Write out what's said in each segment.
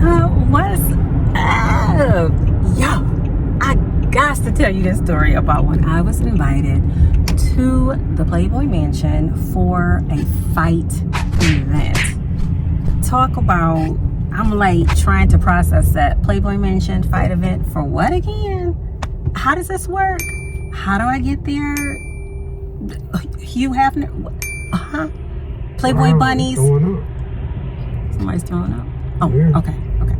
What's up? Yo, I got to tell you this story about when I was invited to the Playboy Mansion for a fight event. Talk about, I'm like trying to process that. Playboy Mansion fight event for what again? How does this work? How do I get there? Hugh Hefner? Playboy bunnies? Somebody's throwing up. Oh, okay.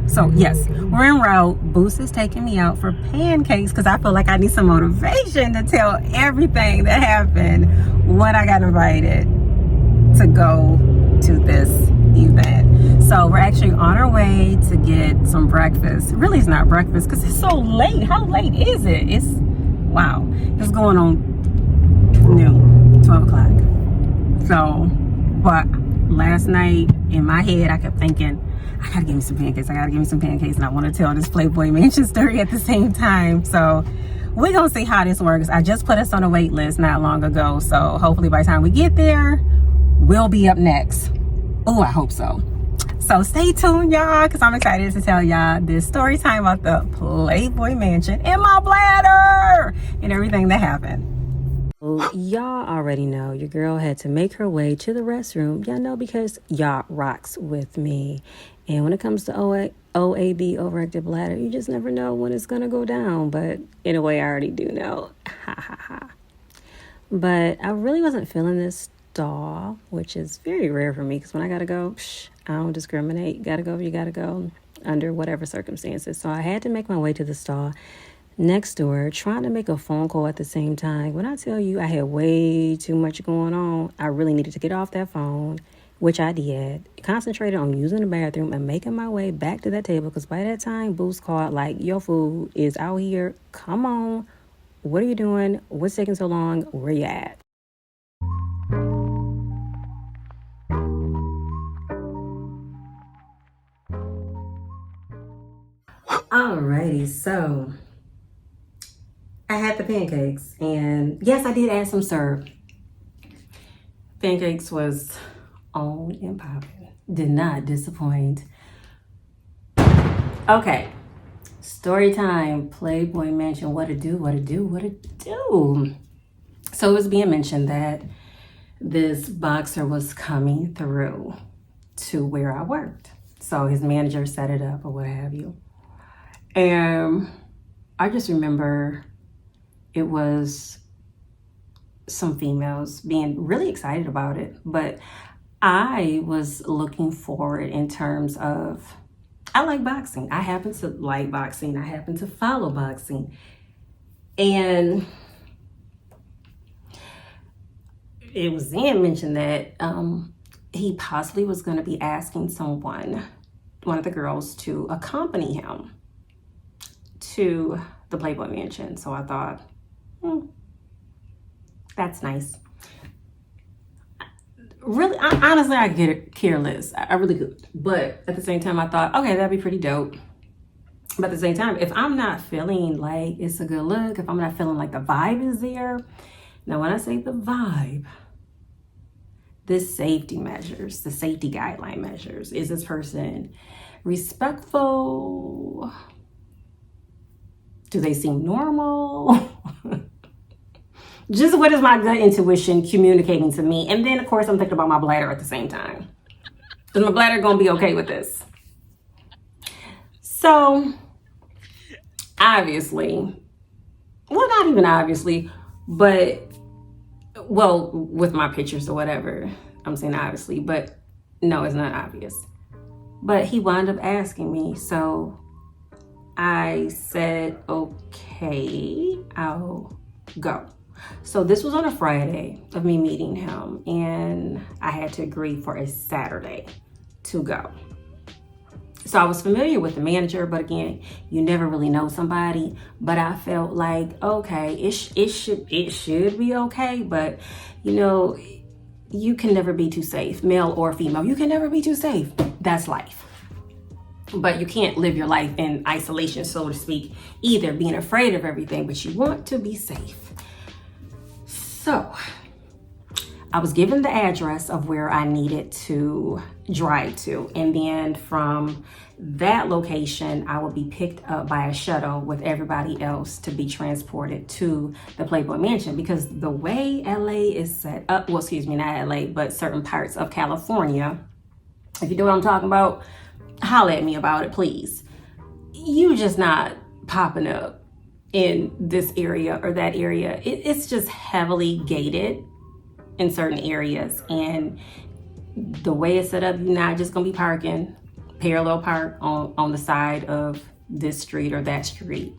So yes, we're en route. Boost is taking me out for pancakes because I feel like I need some motivation to tell everything that happened when I got invited to go to this event. So we're actually on our way to get some breakfast. Really, it's not breakfast because it's so late. How late is it? Wow. It's going on noon, 12 o'clock. So, but last night in my head, I kept thinking, I gotta give me some pancakes. And I want to tell this Playboy Mansion story at the same time. So we're gonna see how this works. I just put us on a wait list not long ago. So hopefully by the time we get there, we'll be up next. Oh, I hope so. So stay tuned, y'all, because I'm excited to tell y'all this story time about the Playboy Mansion and my bladder and everything that happened. Well, y'all already know your girl had to make her way to the restroom. Y'all know because y'all rocks with me. And when it comes to OAB, overactive bladder, you just never know when it's going to go down. But in a way, I already do know. Ha, ha, ha. But I really wasn't feeling this stall, which is very rare for me. Because when I got to go, I don't discriminate. Got to go, you got to go under whatever circumstances. So I had to make my way to the stall next door, trying to make a phone call at the same time. When I tell you I had way too much going on, I really needed to get off that phone, which I did. Concentrated on using the bathroom and making my way back to that table, because by that time, Boost called like, your food is out here. Come on. What are you doing? What's taking so long? Where you at? Alrighty, so I had the pancakes, and yes, I did add some syrup. Pancakes was on and popping. Did not disappoint. Okay, story time. Playboy Mansion. What to do? So it was being mentioned that this boxer was coming through to where I worked. So his manager set it up or what have you. And I just remember it was some females being really excited about it, but I was looking forward in terms of, I like boxing. I happen to like boxing. I happen to follow boxing. And it was then mentioned that he possibly was going to be asking one of the girls to accompany him to the Playboy Mansion. So I thought, that's nice. Really, honestly, I get careless. I really could. But at the same time, I thought, okay, that'd be pretty dope. But at the same time, if I'm not feeling like it's a good look, if I'm not feeling like the vibe is there. Now, when I say the vibe, the safety measures, the safety guideline measures. Is this person respectful? Do they seem normal? Just what is my gut intuition communicating to me? And then, of course, I'm thinking about my bladder at the same time. Is my bladder going to be okay with this? So, obviously, well, not even obviously, but, well, with my pictures or whatever, I'm saying obviously, but no, it's not obvious. But he wound up asking me, so I said, okay, I'll go. So this was on a Friday of me meeting him, and I had to agree for a Saturday to go. So I was familiar with the manager, but again, you never really know somebody. But I felt like, okay, it should be okay. But you know, you can never be too safe, male or female. You can never be too safe. That's life. But you can't live your life in isolation, so to speak, either being afraid of everything, but you want to be safe. So I was given the address of where I needed to drive to. And then from that location, I would be picked up by a shuttle with everybody else to be transported to the Playboy Mansion. Because the way LA is set up, well, excuse me, not LA, but certain parts of California, if you know what I'm talking about, holler at me about it, please. You just not popping up in this area or that area. It's just heavily gated in certain areas, and the way it's set up, you're not just gonna be parking parallel park on the side of this street or that street,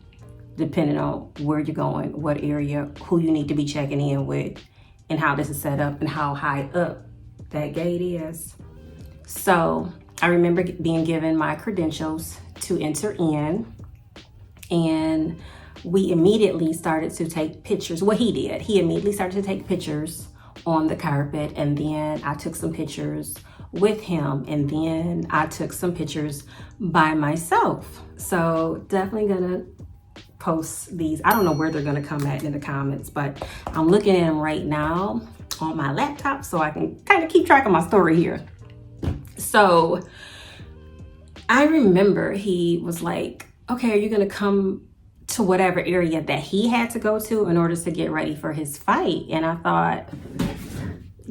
depending on where you're going, what area, who you need to be checking in with, and how this is set up and how high up that gate is. So I remember being given my credentials to enter in, and we immediately started to take pictures. Well, he did. He immediately started to take pictures on the carpet, and then I took some pictures with him, and then I took some pictures by myself. So definitely gonna post these. I don't know where they're gonna come at in the comments, but I'm looking at them right now on my laptop so I can kind of keep track of my story here. So I remember he was like, okay, are you gonna come to whatever area that he had to go to in order to get ready for his fight? And I thought,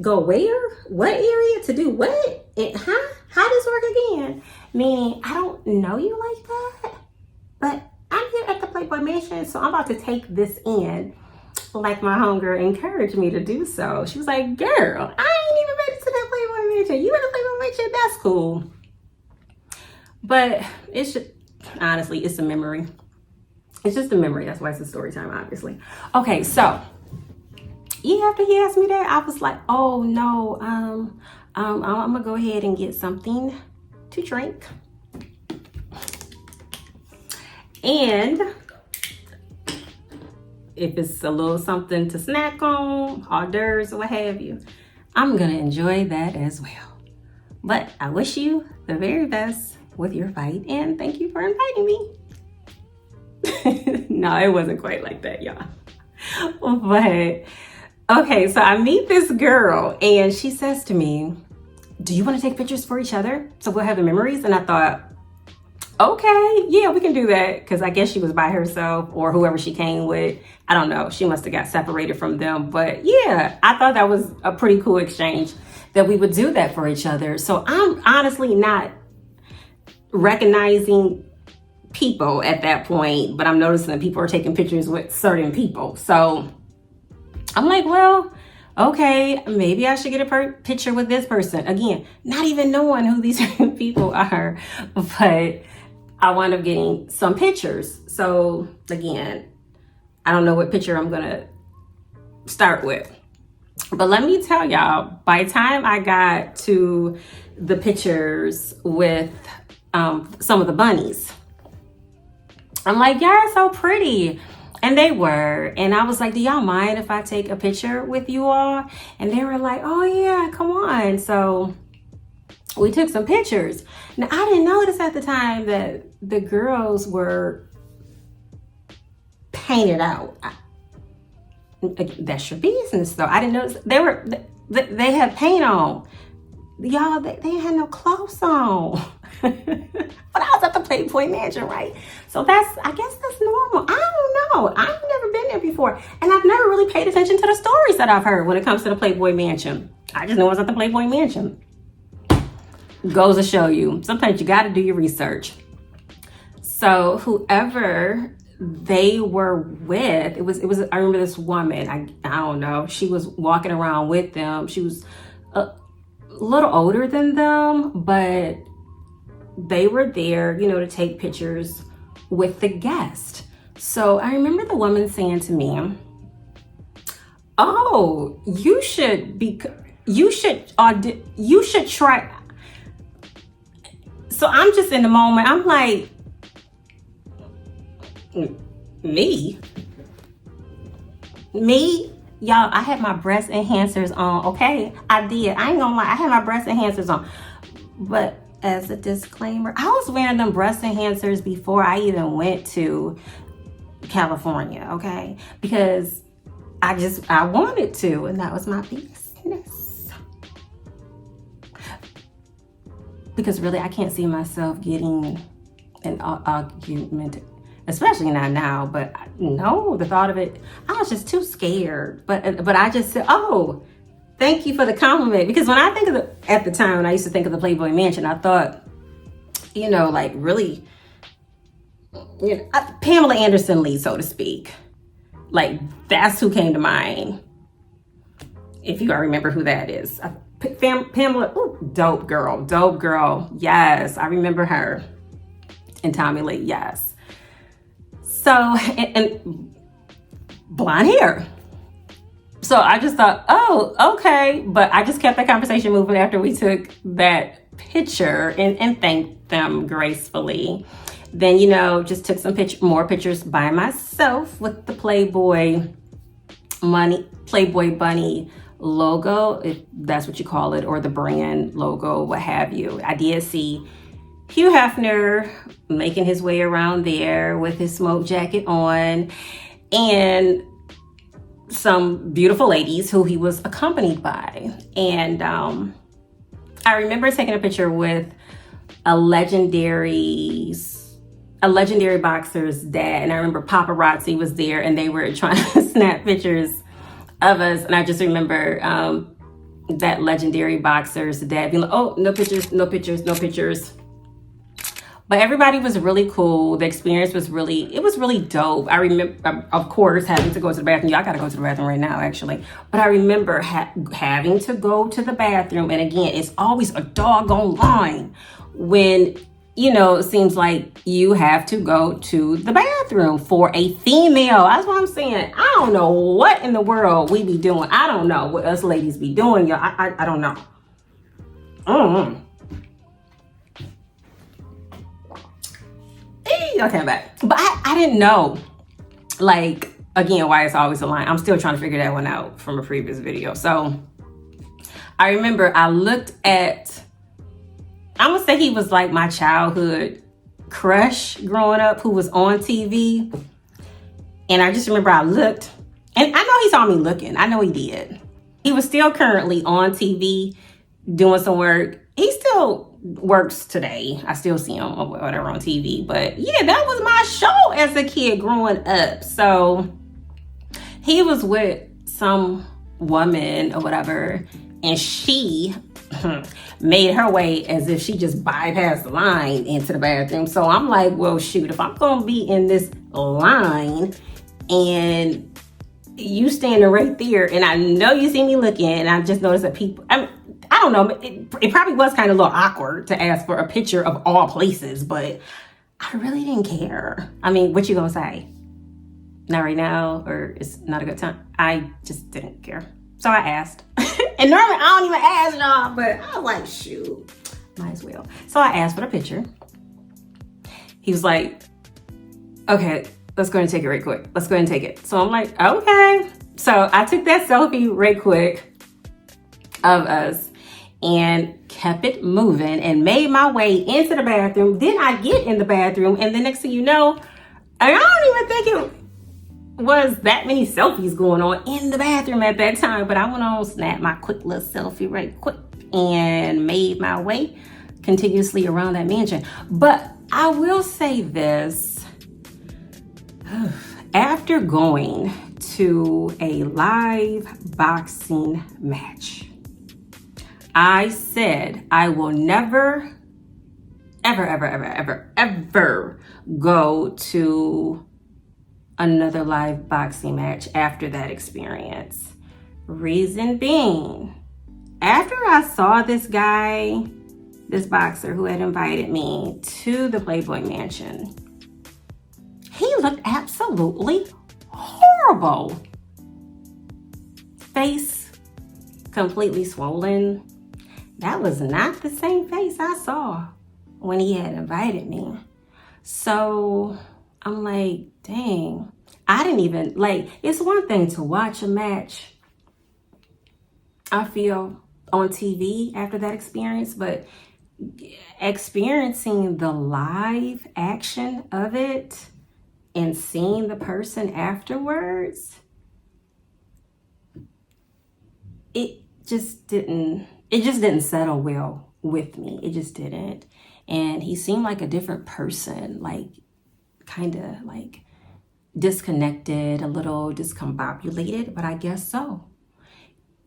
go where? What area to do what? How does work again? Meaning, I don't know you like that, but I'm here at the Playboy Mansion, so I'm about to take this in like my homegirl encouraged me to do so. She was like, girl, I ain't even ready to that Playboy Mansion. You in the Playboy Mansion? That's cool. But it's just, honestly, it's a memory. It's just a memory. That's why it's a story time, obviously. Okay, so yeah, after he asked me that, I was like, oh no, I'm gonna go ahead and get something to drink. And if it's a little something to snack on, hors d'oeuvres or what have you, I'm gonna enjoy that as well. But I wish you the very best with your fight, and thank you for inviting me. No, it wasn't quite like that, y'all. But okay, so I meet this girl and she says to me, do you want to take pictures for each other so we'll have the memories? And I thought, okay, yeah, we can do that. Because I guess she was by herself, or whoever she came with. I don't know. She must have got separated from them. But yeah, I thought that was a pretty cool exchange that we would do that for each other. So I'm honestly not recognizing people at that point, but I'm noticing that people are taking pictures with certain people. So I'm like, well, okay, maybe I should get a picture with this person. Again, not even knowing who these people are, but I wound up getting some pictures. So again, I don't know what picture I'm gonna start with. But let me tell y'all, by the time I got to the pictures with some of the bunnies, I'm like, y'all are so pretty. And they were. And I was like, do y'all mind if I take a picture with you all? And they were like, oh yeah, come on. So we took some pictures. Now, I didn't notice at the time that the girls were painted out. That's your business though. I didn't notice. They had paint on. Y'all, they had no clothes on. But I was at the Playboy Mansion, right? So I guess that's normal. I don't know. I've never been there before. And I've never really paid attention to the stories that I've heard when it comes to the Playboy Mansion. I just know I was at the Playboy Mansion. Goes to show you, sometimes you got to do your research. So whoever they were with, it was. I remember this woman, I don't know, she was walking around with them. She was a little older than them, but they were there, to take pictures with the guest. So I remember the woman saying to me, oh, you should try. So I'm just in the moment. I'm like, me? Y'all, I had my breast enhancers on, okay? I did. I ain't gonna lie. I had my breast enhancers on. But as a disclaimer, I was wearing them breast enhancers before I even went to California, okay? Because I wanted to, and that was my business. because really I can't see myself getting an argument, especially not now, but no, the thought of it, I was just too scared. But I just said, oh, thank you for the compliment. Because when I think of at the time, when I used to think of the Playboy Mansion, I thought, you know, like really, you know, Pamela Anderson Lee, so to speak. Like, that's who came to mind. If you all remember who that is. Pamela, ooh, dope girl. Yes, I remember her. And Tommy Lee, yes. So, and blonde hair. So I just thought, oh, okay. But I just kept that conversation moving after we took that picture and thanked them gracefully. Then, you know, just took some more pictures by myself with the Playboy Bunny logo, if that's what you call it, or the brand logo, what have you. I did see Hugh Hefner making his way around there with his smoke jacket on, and some beautiful ladies who he was accompanied by. And I remember taking a picture with a legendary boxer's dad, and I remember paparazzi was there and they were trying to snap pictures of us. And I just remember that legendary boxer's dad being like, oh, no pictures. But everybody was really cool. The experience was really dope. I remember, of course, having to go to the bathroom. Y'all gotta go to the bathroom right now, actually. But I remember having to go to the bathroom. And again, it's always a doggone line when, you know, it seems like you have to go to the bathroom for a female. That's what I'm saying. I don't know what in the world we be doing. I don't know what us ladies be doing, y'all. I don't know. Okay, back. But I didn't know, like, again, why it's always a line. I'm still trying to figure that one out from a previous video. So I remember I looked at, I'm gonna say he was like my childhood crush growing up, who was on TV. And I just remember I looked, and I know he saw me looking. I know he did. He was still currently on TV doing some work. He still works today. I still see him or whatever on TV. But yeah, that was my show as a kid growing up. So he was with some woman or whatever, and she made her way as if she just bypassed the line into the bathroom. So I'm like, well, shoot, if I'm gonna be in this line and you standing right there, and I know you see me looking, and I just noticed that people, I don't know, it probably was kind of a little awkward to ask for a picture of all places, but I really didn't care. I mean, what you gonna say? Not right now, or it's not a good time? I just didn't care. So I asked. And normally I don't even ask y'all, but I was like, shoot, might as well. So I asked for the picture. He was like, okay, let's go and take it right quick. Let's go ahead and take it. So I'm like, okay. So I took that selfie right quick of us and kept it moving and made my way into the bathroom. Then I get in the bathroom, and the next thing you know, I don't even think it was that many selfies going on in the bathroom at that time, but I went on, snapped my quick little selfie right quick, and made my way continuously around that mansion. But I will say this, after going to a live boxing match, I said I will never, ever go to another live boxing match after that experience. Reason being, after I saw this guy, this boxer who had invited me to the Playboy Mansion, he looked absolutely horrible. Face completely swollen. That was not the same face I saw when he had invited me. So I'm like, dang, I didn't even, like, it's one thing to watch a match, I feel, on TV after that experience, but experiencing the live action of it and seeing the person afterwards, it just didn't settle well with me. It just didn't. And he seemed like a different person, like kind of like disconnected, a little discombobulated, but I guess so.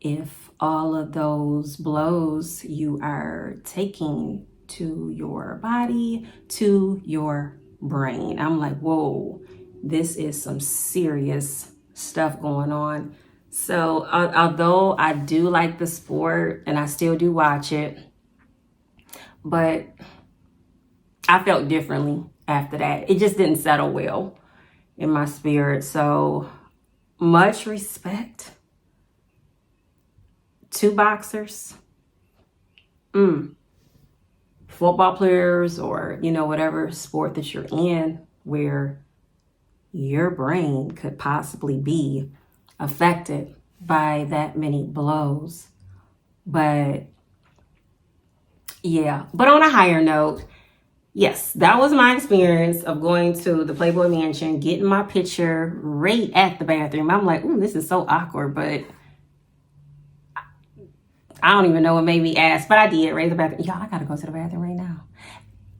If all of those blows you are taking to your body, to your brain, I'm like, whoa, this is some serious stuff going on. So although I do like the sport and I still do watch it, but I felt differently after that. It just didn't settle well in my spirit. So much respect to boxers, football players, or, you know, whatever sport that you're in where your brain could possibly be affected by that many blows. But yeah, but on a higher note, yes, that was my experience of going to the Playboy Mansion, getting my picture right at the bathroom. I'm like, ooh, this is so awkward, but I don't even know what made me ask, but I did right at the bathroom. Y'all, I gotta go to the bathroom right now.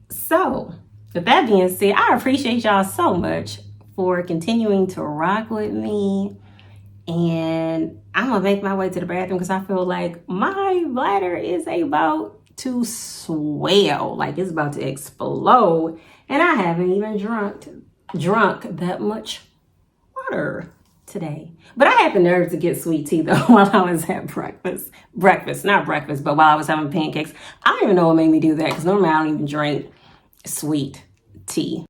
So with that being said, I appreciate y'all so much for continuing to rock with me. And I'm gonna make my way to the bathroom because I feel like my bladder is about to swell, like it's about to explode, and I haven't even drunk that much water today. But I had the nerve to get sweet tea though while I was at not breakfast, but while I was having pancakes. I don't even know what made me do that because normally I don't even drink sweet tea.